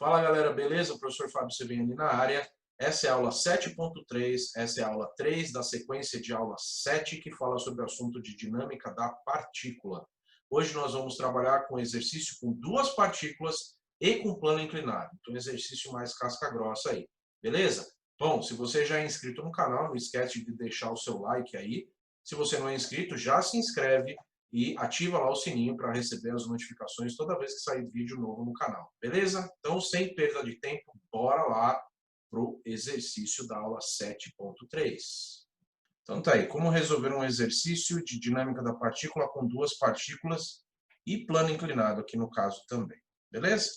Fala galera, beleza? O professor Fábio CBN na área. Essa é a aula 7.3, essa é a aula 3 da sequência de aula 7 que fala sobre o assunto de dinâmica da partícula. Hoje nós vamos trabalhar com exercício com duas partículas e com plano inclinado. Então exercício mais casca grossa aí, beleza? Bom, se você já é inscrito no canal, não esquece de deixar o seu like aí. Se você não é inscrito, já se inscreve e ativa lá o sininho para receber as notificações toda vez que sair vídeo novo no canal, beleza? Então, sem perda de tempo, bora lá para o exercício da aula 7.3. Então tá aí, como resolver um exercício de dinâmica da partícula com duas partículas e plano inclinado aqui no caso também, beleza?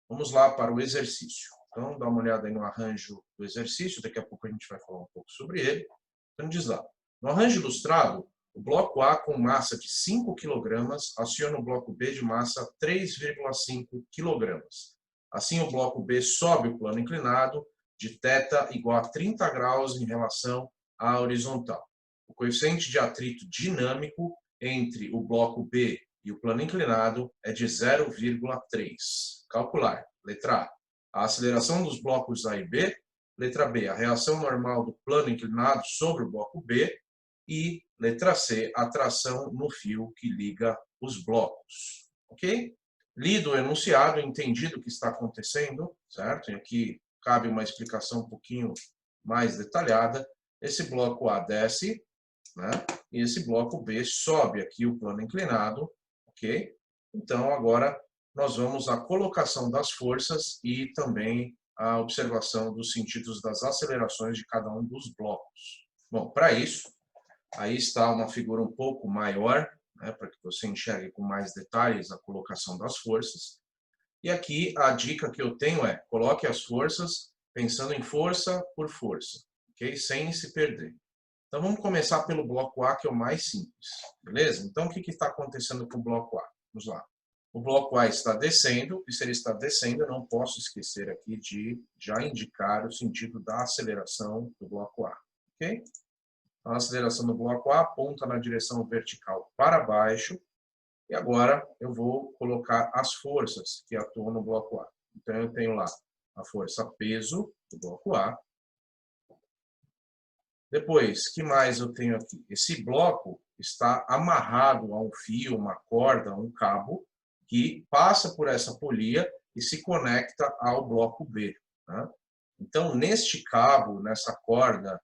Vamos lá para o exercício. Então, dá uma olhada aí no arranjo do exercício, daqui a pouco a gente vai falar um pouco sobre ele. Então diz lá, no arranjo ilustrado, o bloco A com massa de 5 kg aciona o bloco B de massa 3,5 kg. Assim, o bloco B sobe o plano inclinado de θ igual a 30 graus em relação à horizontal. O coeficiente de atrito dinâmico entre o bloco B e o plano inclinado é de 0,3. Calcular. Letra A. A aceleração dos blocos A e B. Letra B. A reação normal do plano inclinado sobre o bloco B. E, letra C, a tração no fio que liga os blocos. Ok? Lido o enunciado, entendido o que está acontecendo, certo? E aqui cabe uma explicação um pouquinho mais detalhada. Esse bloco A desce, né? E esse bloco B sobe aqui o plano inclinado, ok? Então, agora nós vamos à colocação das forças e também a observação dos sentidos das acelerações de cada um dos blocos. Bom, para isso, aí está uma figura um pouco maior, né, para que você enxergue com mais detalhes a colocação das forças. E aqui a dica que eu tenho é, coloque as forças pensando em força por força, ok? Sem se perder. Então vamos começar pelo bloco A, que é o mais simples, beleza? Então o que está acontecendo com o bloco A? Vamos lá. O bloco A está descendo, e se ele está descendo, eu não posso esquecer aqui de já indicar o sentido da aceleração do bloco A, ok? A aceleração do bloco A aponta na direção vertical para baixo. E agora eu vou colocar as forças que atuam no bloco A. Então eu tenho lá a força peso do bloco A. Depois, que mais eu tenho aqui? Esse bloco está amarrado a um fio, uma corda, um cabo, que passa por essa polia e se conecta ao bloco B. Né? Então, neste cabo, nessa corda,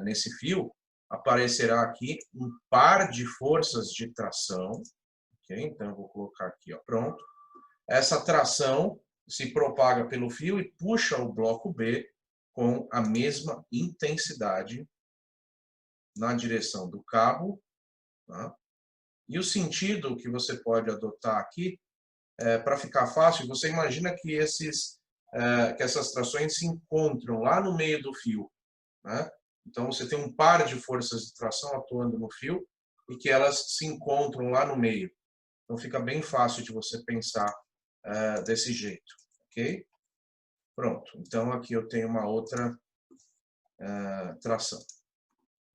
nesse fio, aparecerá aqui um par de forças de tração. Okay? Então, eu vou colocar aqui, ó, pronto. Essa tração se propaga pelo fio e puxa o bloco B com a mesma intensidade na direção do cabo. Tá? E o sentido que você pode adotar aqui, para ficar fácil, você imagina que essas trações se encontram lá no meio do fio. Né? Então, você tem um par de forças de tração atuando no fio e que elas se encontram lá no meio. Então, fica bem fácil de você pensar desse jeito. Ok? Pronto. Então, aqui eu tenho uma outra tração.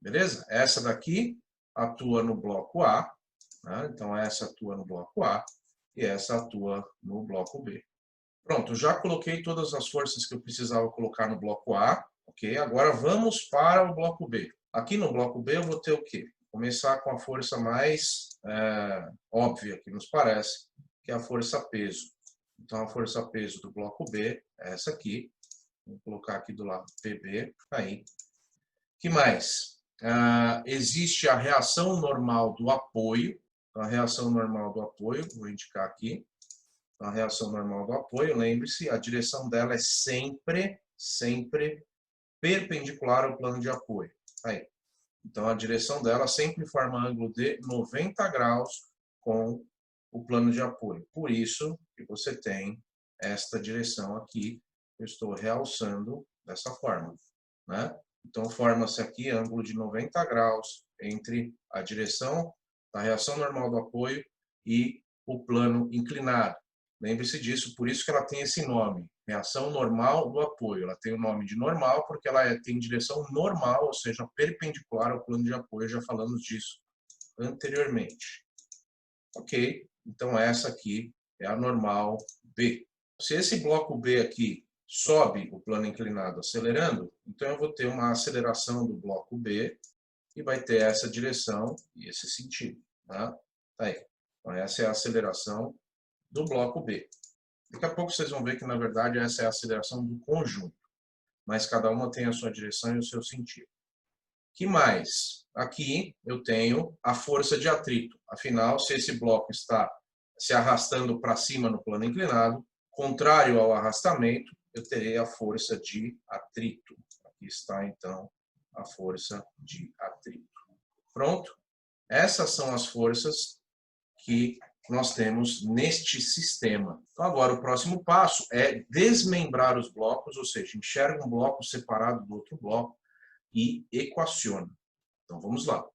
Beleza? Essa daqui atua no bloco A. Né? Então, essa atua no bloco A e essa atua no bloco B. Pronto, já coloquei todas as forças que eu precisava colocar no bloco A. Ok? Agora vamos para o bloco B. Aqui no bloco B eu vou ter o quê? Começar com a força mais óbvia que nos parece, que é a força peso. Então a força peso do bloco B é essa aqui. Vou colocar aqui do lado PB. Aí. Que mais? Existe a reação normal do apoio. Então, a reação normal do apoio, vou indicar aqui. Então, a reação normal do apoio, lembre-se, a direção dela é sempre perpendicular ao plano de apoio. Aí. Então, a direção dela sempre forma ângulo de 90 graus com o plano de apoio. Por isso que você tem esta direção aqui, eu estou realçando dessa forma. Né? Então, forma-se aqui ângulo de 90 graus entre a direção da reação normal do apoio e o plano inclinado. Lembre-se disso, por isso que ela tem esse nome, reação normal do apoio. Ela tem o nome de normal porque ela tem direção normal, ou seja, perpendicular ao plano de apoio, já falamos disso anteriormente. Ok, então essa aqui é a normal B. Se esse bloco B aqui sobe o plano inclinado acelerando, então eu vou ter uma aceleração do bloco B e vai ter essa direção e esse sentido. Tá? Tá aí. Então, essa é a aceleração do bloco B. Daqui a pouco vocês vão ver que, na verdade, essa é a aceleração do conjunto. Mas cada uma tem a sua direção e o seu sentido. Que mais? Aqui eu tenho a força de atrito. Afinal, se esse bloco está se arrastando para cima no plano inclinado, contrário ao arrastamento, eu terei a força de atrito. Aqui está, então, a força de atrito. Pronto? Essas são as forças que nós temos neste sistema. Então, agora, o próximo passo é desmembrar os blocos, ou seja, enxerga um bloco separado do outro bloco e equaciona. Então, vamos lá.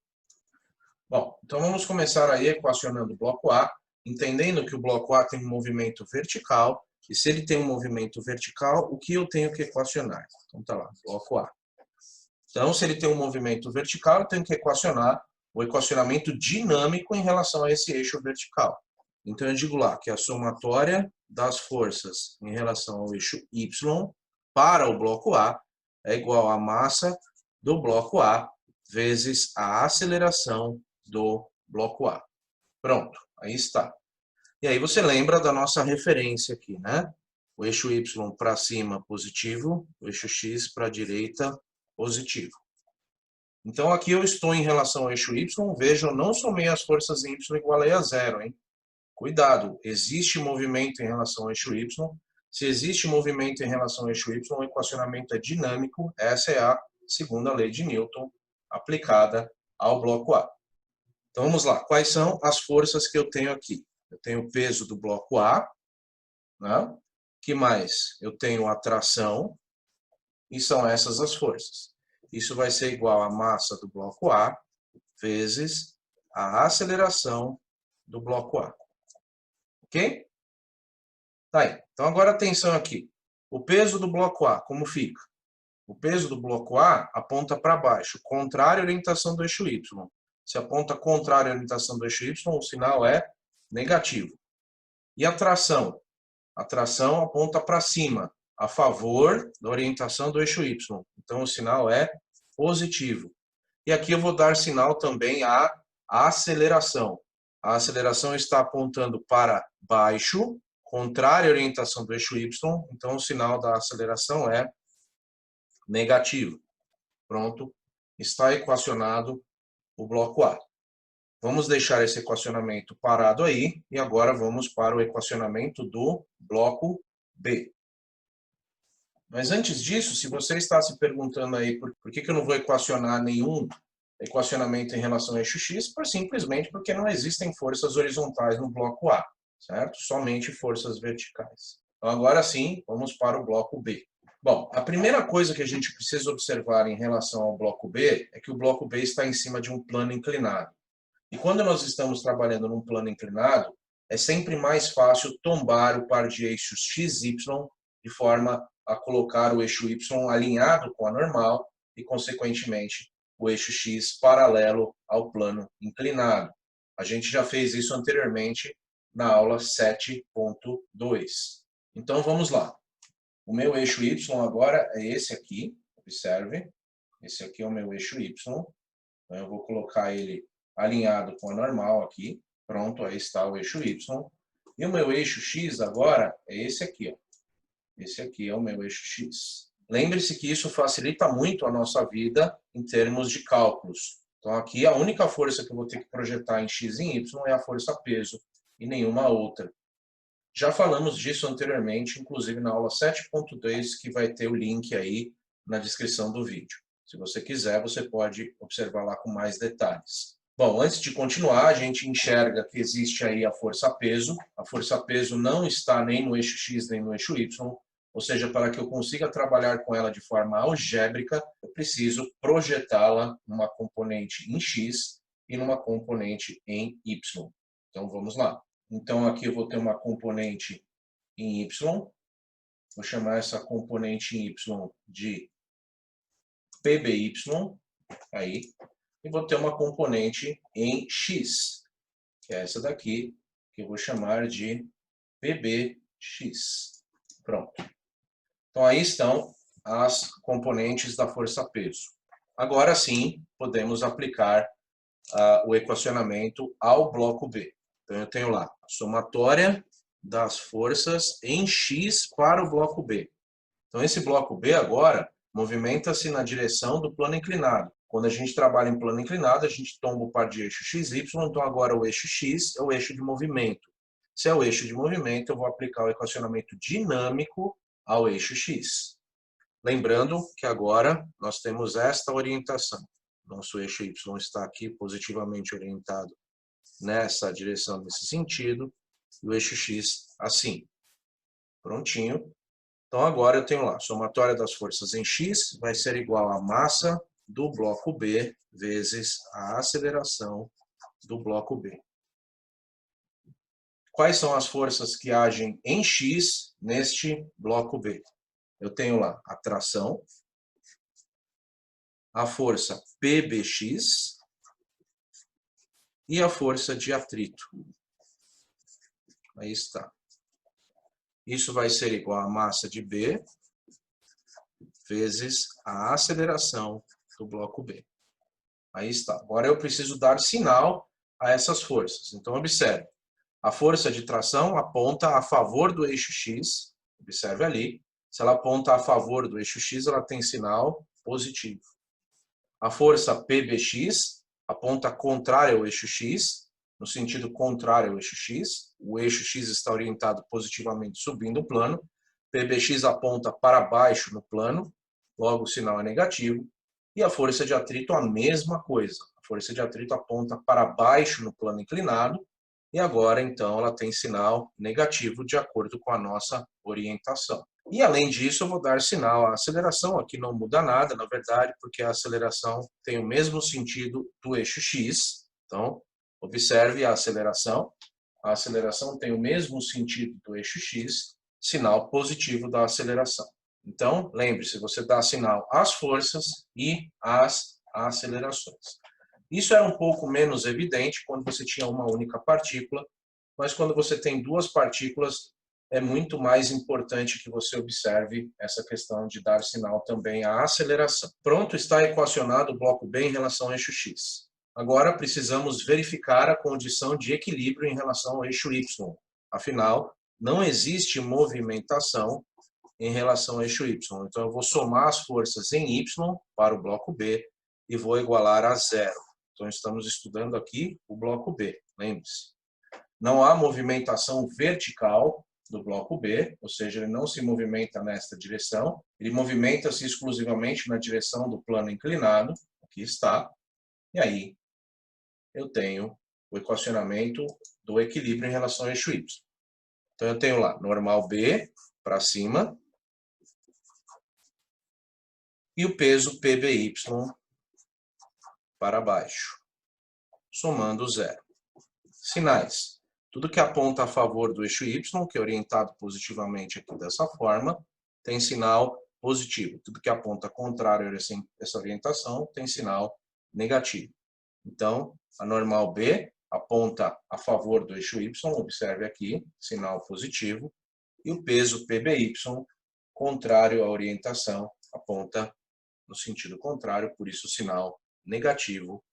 Bom, então vamos começar aí equacionando o bloco A, entendendo que o bloco A tem um movimento vertical, e se ele tem um movimento vertical, o que eu tenho que equacionar? Então, tá lá, bloco A. Então, se ele tem um movimento vertical, eu tenho que equacionar o equacionamento dinâmico em relação a esse eixo vertical. Então, eu digo lá que a somatória das forças em relação ao eixo Y para o bloco A é igual à massa do bloco A vezes a aceleração do bloco A. Pronto, aí está. E aí você lembra da nossa referência aqui, né? O eixo Y para cima, positivo, o eixo X para a direita, positivo. Então, aqui eu estou em relação ao eixo Y, vejam, não somei as forças em Y igualei a zero, hein? Cuidado, existe movimento em relação ao eixo Y. Se existe movimento em relação ao eixo Y, o equacionamento é dinâmico. Essa é a segunda lei de Newton aplicada ao bloco A. Então, vamos lá. Quais são as forças que eu tenho aqui? Eu tenho o peso do bloco A, né? Que mais? Eu tenho a tração, e são essas as forças. Isso vai ser igual à massa do bloco A vezes a aceleração do bloco A. Ok? Tá aí. Então, agora atenção aqui. O peso do bloco A, como fica? O peso do bloco A aponta para baixo, contrário à orientação do eixo Y. Se aponta contrário à orientação do eixo Y, o sinal é negativo. E a tração? A tração aponta para cima, a favor da orientação do eixo Y. Então, o sinal é positivo. E aqui eu vou dar sinal também à aceleração. A aceleração está apontando para baixo, contrária à orientação do eixo Y, então o sinal da aceleração é negativo. Pronto, está equacionado o bloco A. Vamos deixar esse equacionamento parado aí e agora vamos para o equacionamento do bloco B. Mas antes disso, se você está se perguntando aí por que eu não vou equacionar nenhum equacionamento em relação ao eixo X, simplesmente porque não existem forças horizontais no bloco A, certo? Somente forças verticais. Então agora sim, vamos para o bloco B. Bom, a primeira coisa que a gente precisa observar em relação ao bloco B é que o bloco B está em cima de um plano inclinado. E quando nós estamos trabalhando num plano inclinado, é sempre mais fácil tombar o par de eixos x, y, de forma a colocar o eixo y alinhado com a normal e, consequentemente, o eixo x paralelo ao plano inclinado. A gente já fez isso anteriormente na aula 7.2. Então, vamos lá. O meu eixo y agora é esse aqui, observe. Esse aqui é o meu eixo y. Então, eu vou colocar ele alinhado com a normal aqui. Pronto, aí está o eixo Y. E o meu eixo X agora é esse aqui. Ó. Esse aqui é o meu eixo X. Lembre-se que isso facilita muito a nossa vida em termos de cálculos. Então aqui a única força que eu vou ter que projetar em X e em Y é a força peso e nenhuma outra. Já falamos disso anteriormente, inclusive na aula 7.2, que vai ter o link aí na descrição do vídeo. Se você quiser, você pode observar lá com mais detalhes. Bom, antes de continuar, a gente enxerga que existe aí a força-peso. A força-peso não está nem no eixo X nem no eixo Y, ou seja, para que eu consiga trabalhar com ela de forma algébrica, eu preciso projetá-la numa componente em X e numa componente em Y. Então, vamos lá. Então, aqui eu vou ter uma componente em Y. Vou chamar essa componente em Y de PBY. Aí. E vou ter uma componente em X, que é essa daqui, que eu vou chamar de PBX. Pronto. Então, aí estão as componentes da força-peso. Agora sim, podemos aplicar o equacionamento ao bloco B. Então, eu tenho lá a somatória das forças em X para o bloco B. Então, esse bloco B agora movimenta-se na direção do plano inclinado. Quando a gente trabalha em plano inclinado, a gente tomba o par de eixo XY, então agora o eixo X é o eixo de movimento. Se é o eixo de movimento, eu vou aplicar o equacionamento dinâmico ao eixo X. Lembrando que agora nós temos esta orientação. Nosso eixo Y está aqui positivamente orientado nessa direção, nesse sentido, e o eixo X assim. Prontinho. Então agora eu tenho lá, a somatória das forças em X vai ser igual à massa do bloco B vezes a aceleração do bloco B. Quais são as forças que agem em X neste bloco B? Eu tenho lá a tração, a força PBX e a força de atrito. Aí está. Isso vai ser igual à massa de B vezes a aceleração do bloco B. Aí está. Agora eu preciso dar sinal a essas forças. Então, observe. A força de tração aponta a favor do eixo X. Observe ali. Se ela aponta a favor do eixo X, ela tem sinal positivo. A força PBX aponta contrária ao eixo X, no sentido contrário ao eixo X. O eixo X está orientado positivamente subindo o plano. PBX aponta para baixo no plano, logo o sinal é negativo. E a força de atrito a mesma coisa. A força de atrito aponta para baixo no plano inclinado. E agora, então, ela tem sinal negativo de acordo com a nossa orientação. E, além disso, eu vou dar sinal à aceleração. Aqui não muda nada, na verdade, porque a aceleração tem o mesmo sentido do eixo X. Então, observe a aceleração. A aceleração tem o mesmo sentido do eixo X, sinal positivo da aceleração. Então, lembre-se, você dá sinal às forças e às acelerações. Isso era um pouco menos evidente quando você tinha uma única partícula, mas quando você tem duas partículas, é muito mais importante que você observe essa questão de dar sinal também à aceleração. Pronto, está equacionado o bloco B em relação ao eixo X. Agora precisamos verificar a condição de equilíbrio em relação ao eixo Y. Afinal, não existe movimentação em relação ao eixo Y. Então, eu vou somar as forças em Y para o bloco B e vou igualar a zero. Então, estamos estudando aqui o bloco B, lembre-se. Não há movimentação vertical do bloco B, ou seja, ele não se movimenta nesta direção, ele movimenta-se exclusivamente na direção do plano inclinado, aqui está, e aí eu tenho o equacionamento do equilíbrio em relação ao eixo Y. Então, eu tenho lá normal B para cima, e o peso PBY para baixo, somando zero. Sinais. Tudo que aponta a favor do eixo Y, que é orientado positivamente aqui dessa forma, tem sinal positivo. Tudo que aponta contrário a essa orientação tem sinal negativo. Então, a normal B aponta a favor do eixo Y, observe aqui, sinal positivo, e o peso PBY, contrário à orientação, aponta no sentido contrário, por isso sinal negativo,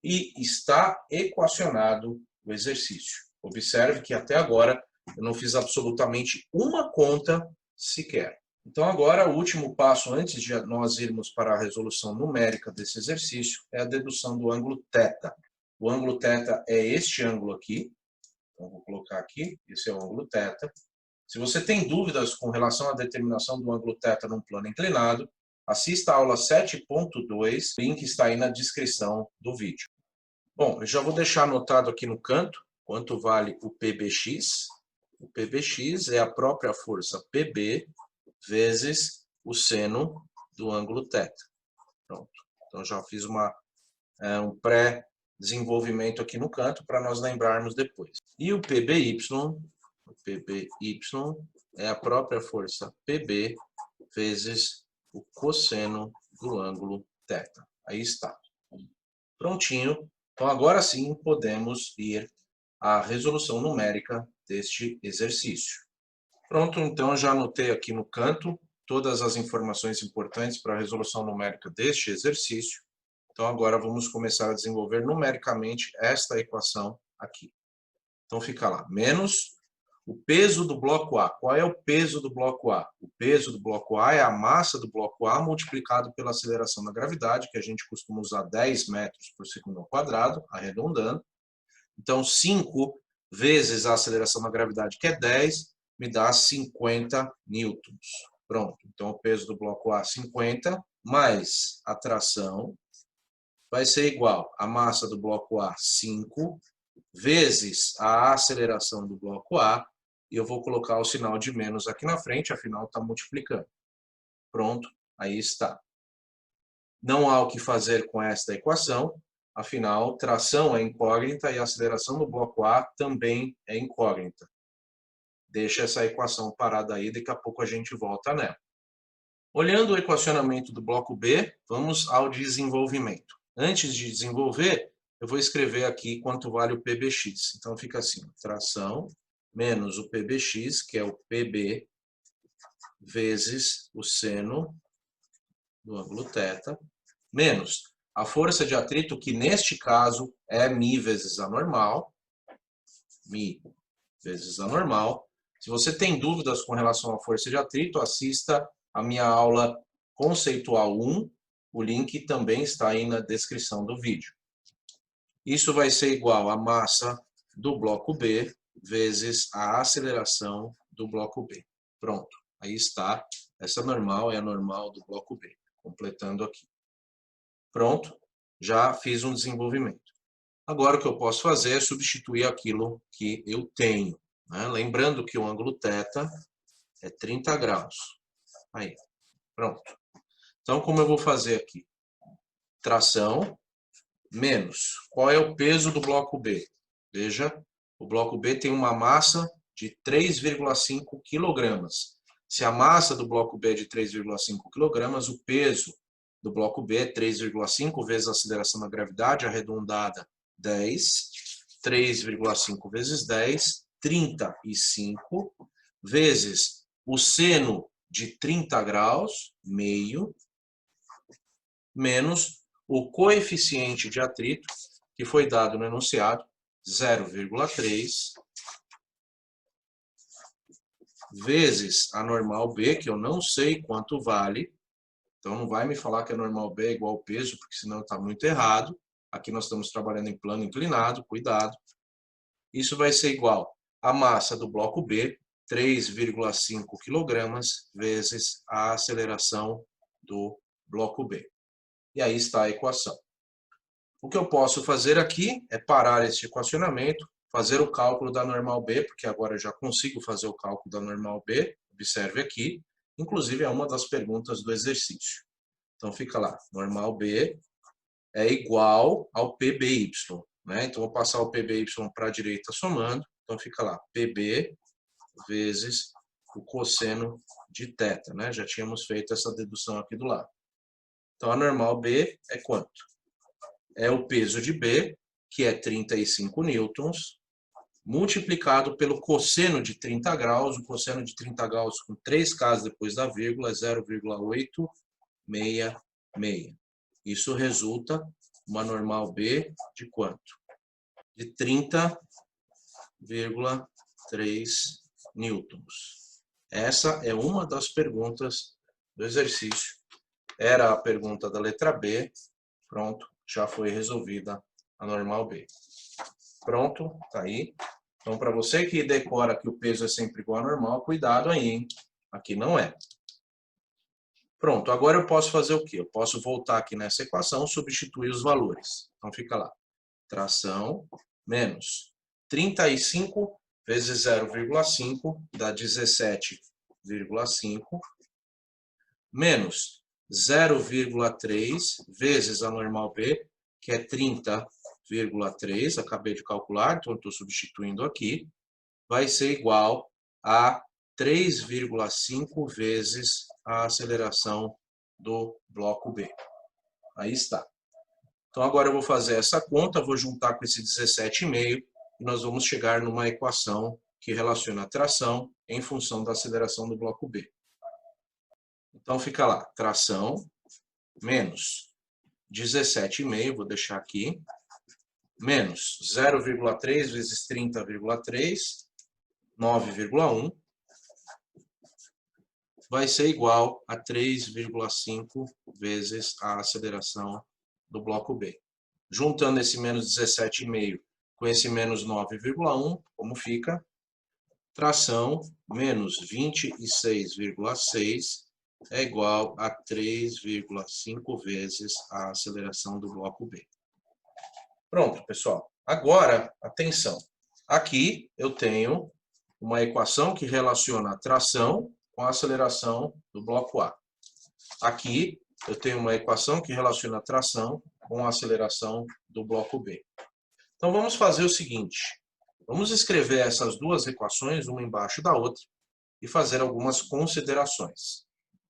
e está equacionado o exercício. Observe que até agora eu não fiz absolutamente uma conta sequer. Então agora o último passo antes de nós irmos para a resolução numérica desse exercício é a dedução do ângulo θ. O ângulo θ é este ângulo aqui. Então vou colocar aqui, esse é o ângulo θ. Se você tem dúvidas com relação à determinação do ângulo θ num plano inclinado, assista a aula 7.2, o link está aí na descrição do vídeo. Bom, eu já vou deixar anotado aqui no canto quanto vale o PBX. O PBX é a própria força PB vezes o seno do ângulo θ. Pronto. Então já fiz um pré-desenvolvimento aqui no canto para nós lembrarmos depois. E o PBY é a própria força PB vezes o cosseno do ângulo θ. Aí está. Prontinho. Então, agora sim, podemos ir à resolução numérica deste exercício. Pronto, então já anotei aqui no canto todas as informações importantes para a resolução numérica deste exercício. Então agora vamos começar a desenvolver numericamente esta equação aqui. Então fica lá, menos o peso do bloco A. Qual é o peso do bloco A? O peso do bloco A é a massa do bloco A multiplicado pela aceleração da gravidade, que a gente costuma usar 10 metros por segundo ao quadrado, arredondando. Então 5 vezes a aceleração da gravidade, que é 10, me dá 50 newtons. Pronto, então o peso do bloco A 50, mais a tração, vai ser igual a massa do bloco A 5, vezes a aceleração do bloco A, e eu vou colocar o sinal de menos aqui na frente, afinal está multiplicando. Pronto, aí está. Não há o que fazer com esta equação, afinal, tração é incógnita e a aceleração do bloco A também é incógnita. Deixa essa equação parada aí, daqui a pouco a gente volta nela. Olhando o equacionamento do bloco B, vamos ao desenvolvimento. Antes de desenvolver, eu vou escrever aqui quanto vale o PBX. Então fica assim, tração menos o PBX, que é o PB, vezes o seno do ângulo θ, menos a força de atrito, que neste caso é μ vezes a normal, μ vezes a normal. Se você tem dúvidas com relação à força de atrito, assista a minha aula conceitual 1, o link também está aí na descrição do vídeo. Isso vai ser igual à massa do bloco B vezes a aceleração do bloco B. Pronto, aí está. Essa normal é a normal do bloco B, completando aqui. Pronto, já fiz um desenvolvimento. Agora o que eu posso fazer é substituir aquilo que eu tenho. Né? Lembrando que o ângulo θ é 30 graus. Aí, pronto. Então, como eu vou fazer aqui? Tração menos. Qual é o peso do bloco B? Veja, o bloco B tem uma massa de 3,5 kg. Se a massa do bloco B é de 3,5 kg, o peso do bloco B é 3,5 vezes a aceleração da gravidade, arredondada 10. 3,5 vezes 10, 35, vezes o seno de 30 graus, meio, menos o coeficiente de atrito, que foi dado no enunciado, 0,3, vezes a normal B, que eu não sei quanto vale, então não vai me falar que a normal B é igual ao peso, porque senão está muito errado. Aqui nós estamos trabalhando em plano inclinado, cuidado. Isso vai ser igual à massa do bloco B, 3,5 kg, vezes a aceleração do bloco B. E aí está a equação. O que eu posso fazer aqui é parar este equacionamento, fazer o cálculo da normal B, porque agora eu já consigo fazer o cálculo da normal B, observe aqui, inclusive é uma das perguntas do exercício. Então fica lá, normal B é igual ao PBY, né? Então vou passar o PBY para a direita somando, então fica lá, PB vezes o cosseno de θ, né? Já tínhamos feito essa dedução aqui do lado. Então a normal B é quanto? É o peso de B, que é 35 newtons, multiplicado pelo cosseno de 30 graus. O cosseno de 30 graus com 3 Ks depois da vírgula é 0,866. Isso resulta uma normal B de quanto? De 30,3 newtons. Essa é uma das perguntas do exercício. Era a pergunta da letra B. Pronto, já foi resolvida a normal B. Pronto, tá aí. Então, para você que decora que o peso é sempre igual a normal, cuidado aí, hein? Aqui não é. Pronto, agora eu posso fazer o quê? Eu posso voltar aqui nessa equação, substituir os valores. Então, fica lá. Tração menos 35 vezes 0,5 dá 17,5, menos 0,3 vezes a normal B, que é 30,3, acabei de calcular, então estou substituindo aqui, vai ser igual a 3,5 vezes a aceleração do bloco B. Aí está. Então agora eu vou fazer essa conta, vou juntar com esse 17,5 e nós vamos chegar numa equação que relaciona a tração em função da aceleração do bloco B. Então fica lá, tração menos 17,5, vou deixar aqui, menos 0,3 vezes 30,3, 9,1, vai ser igual a 3,5 vezes a aceleração do bloco B. Juntando esse menos 17,5 com esse menos 9,1, como fica? Tração menos 26,6 é igual a 3,5 vezes a aceleração do bloco B. Pronto, pessoal. Agora, atenção. Aqui eu tenho uma equação que relaciona a tração com a aceleração do bloco A. Aqui eu tenho uma equação que relaciona a tração com a aceleração do bloco B. Então vamos fazer o seguinte. Vamos escrever essas duas equações, uma embaixo da outra, e fazer algumas considerações.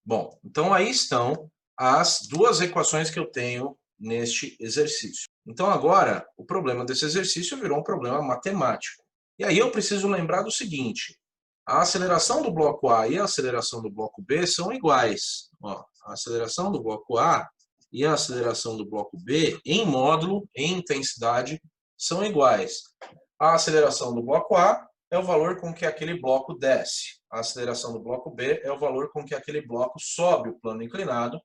Bom, então aí estão as duas equações que eu tenho neste exercício. Então agora, o problema desse exercício virou um problema matemático. E aí eu preciso lembrar do seguinte, a aceleração do bloco A e a aceleração do bloco B são iguais. Ó, a aceleração do bloco A e a aceleração do bloco B, em módulo, em intensidade, são iguais. A aceleração do bloco A é o valor com que aquele bloco desce. A aceleração do bloco B é o valor com que aquele bloco sobe o plano inclinado.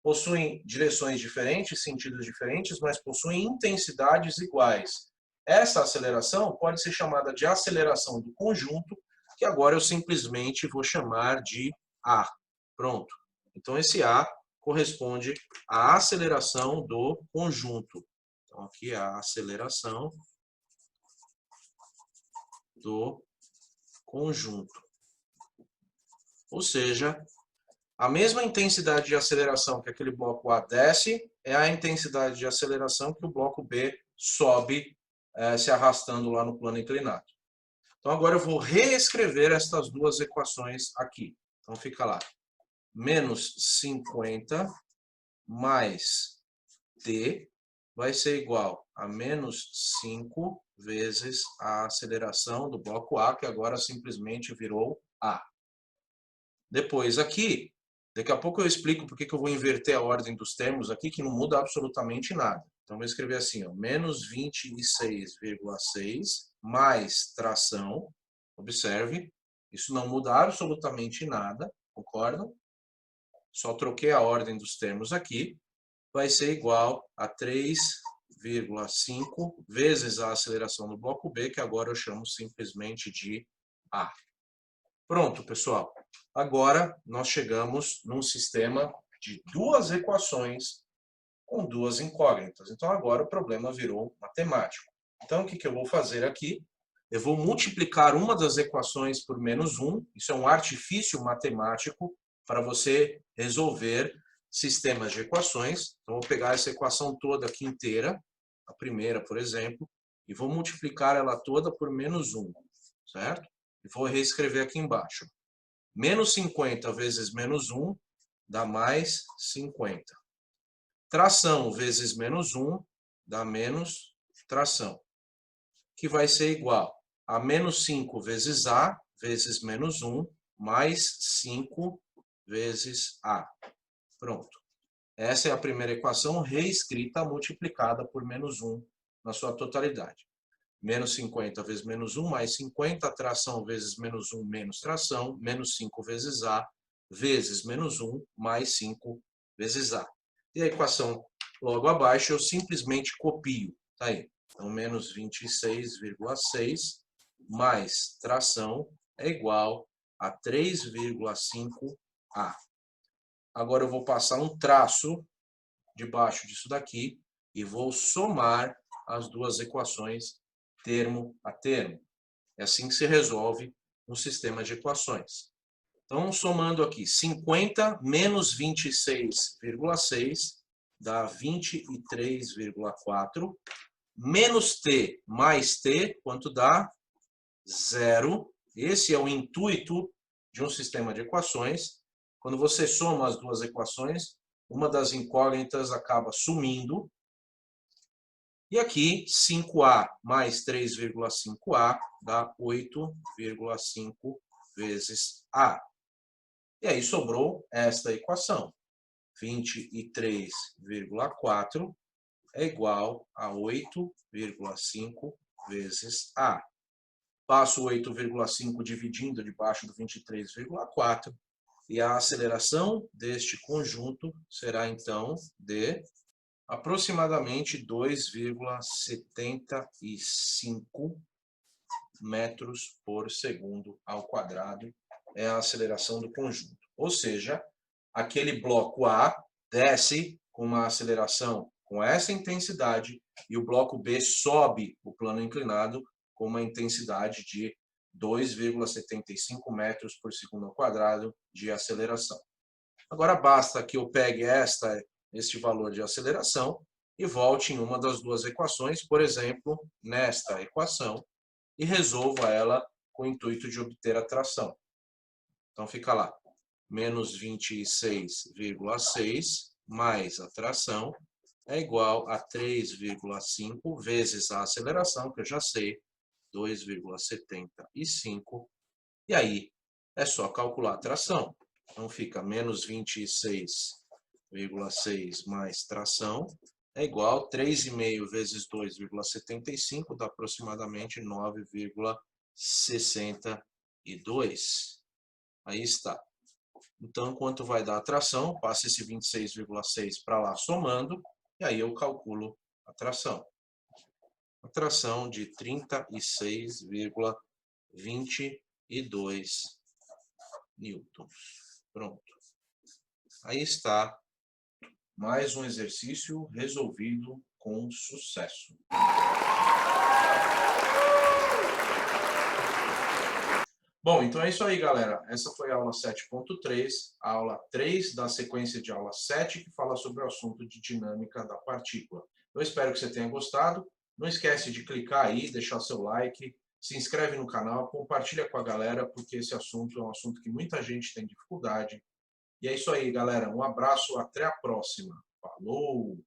Possuem direções diferentes, sentidos diferentes, mas possuem intensidades iguais. Essa aceleração pode ser chamada de aceleração do conjunto, que agora eu simplesmente vou chamar de A. Pronto. Então esse A corresponde à aceleração do conjunto. Então aqui é a aceleração do conjunto. Ou seja, a mesma intensidade de aceleração que aquele bloco A desce é a intensidade de aceleração que o bloco B sobe, se arrastando lá no plano inclinado. Então agora eu vou reescrever estas duas equações aqui. Então fica lá, menos 50 mais t vai ser igual a menos 5 vezes a aceleração do bloco A, que agora simplesmente virou A. Depois aqui, daqui a pouco eu explico porque que eu vou inverter a ordem dos termos aqui, que não muda absolutamente nada. Então vou escrever assim, ó, menos 26,6 mais tração, observe, isso não muda absolutamente nada, concordam? Só troquei a ordem dos termos aqui, vai ser igual a 3,5 vezes a aceleração do bloco B, que agora eu chamo simplesmente de A. Pronto, pessoal. Agora nós chegamos num sistema de duas equações com duas incógnitas. Então agora o problema virou matemático. Então o que eu vou fazer aqui? Eu vou multiplicar uma das equações por menos 1. Isso é um artifício matemático para você resolver sistemas de equações. Então vou pegar essa equação toda aqui inteira, a primeira, por exemplo, e vou multiplicar ela toda por menos 1, certo? E vou reescrever aqui embaixo. Menos 50 vezes menos 1 dá mais 50. Tração vezes menos 1 dá menos tração, que vai ser igual a menos 5 vezes A vezes menos 1 mais 5 vezes A. Pronto. Essa é a primeira equação reescrita multiplicada por menos 1 na sua totalidade. Menos 50 vezes menos 1, mais 50, tração vezes menos 1, menos tração, menos 5 vezes A, vezes menos 1, mais 5 vezes A. E a equação logo abaixo eu simplesmente copio. Tá aí. Então, menos 26,6 mais tração é igual a 3,5A. Agora eu vou passar um traço debaixo disso daqui e vou somar as duas equações termo a termo. É assim que se resolve um sistema de equações. Então, somando aqui, 50 menos 26,6 dá 23,4. Menos t mais t, quanto dá? 0. Esse é o intuito de um sistema de equações. Quando você soma as duas equações, uma das incógnitas acaba sumindo. E aqui, 5A mais 3,5A dá 8,5 vezes A. E aí sobrou esta equação. 23,4 é igual a 8,5 vezes A. Passo 8,5 dividindo debaixo do 23,4 e a aceleração deste conjunto será, então, de aproximadamente 2,75 metros por segundo ao quadrado é a aceleração do conjunto. Ou seja, aquele bloco A desce com uma aceleração com essa intensidade e o bloco B sobe o plano inclinado com uma intensidade de 2,75 metros por segundo ao quadrado de aceleração. Agora basta que eu pegue este valor de aceleração e volte em uma das duas equações, por exemplo, nesta equação, e resolva ela com o intuito de obter a tração. Então fica lá, menos 26,6 mais a tração é igual a 3,5 vezes a aceleração, que eu já sei, 2,75. E aí é só calcular a tração. Então fica menos 26,6 mais tração é igual a 3,5 vezes 2,75, dá aproximadamente 9,62. Aí está. Então, quanto vai dar a tração? Passa esse 26,6 para lá somando, e aí eu calculo a tração. A tração de 36,22 newtons. Pronto. Aí está mais um exercício resolvido com sucesso. Bom, então é isso aí, galera. Essa foi a aula 7.3, a aula 3 da sequência de aula 7, que fala sobre o assunto de dinâmica da partícula. Eu espero que você tenha gostado. Não esquece de clicar aí, deixar seu like, se inscreve no canal, compartilha com a galera, porque esse assunto é um assunto que muita gente tem dificuldade. E é isso aí, galera. Um abraço, até a próxima. Falou!